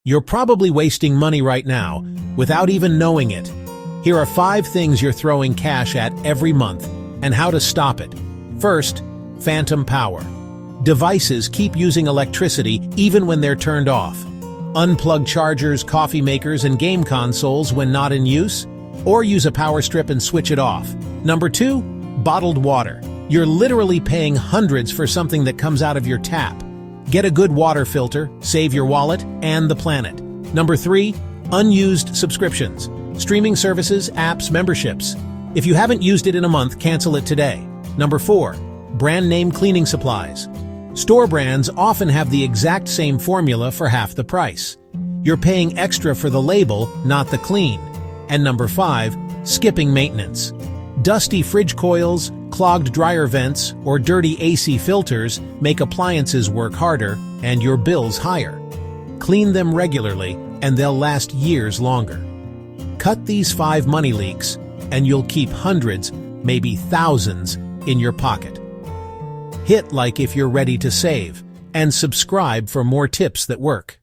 You're probably wasting money right now without even knowing it. Here are 5 things you're throwing cash at every month and how to stop it. First, phantom power. Devices keep using electricity even when they're turned off. Unplug chargers, coffee makers, and game consoles when not in use, or use a power strip and switch it off. Number 2, bottled water. You're literally paying hundreds for something that comes out of your tap. Get a good water filter, save your wallet and the planet. Number 3, unused subscriptions. Streaming services, apps, memberships. If you haven't used it in a month, cancel it today. Number 4, brand name cleaning supplies. Store brands often have the exact same formula for half the price. You're paying extra for the label, not the clean. And number 5, skipping maintenance. Dusty fridge coils, clogged dryer vents, or dirty AC filters make appliances work harder and your bills higher. Clean them regularly and they'll last years longer. Cut these 5 money leaks and you'll keep hundreds, maybe thousands, in your pocket. Hit like if you're ready to save, and subscribe for more tips that work.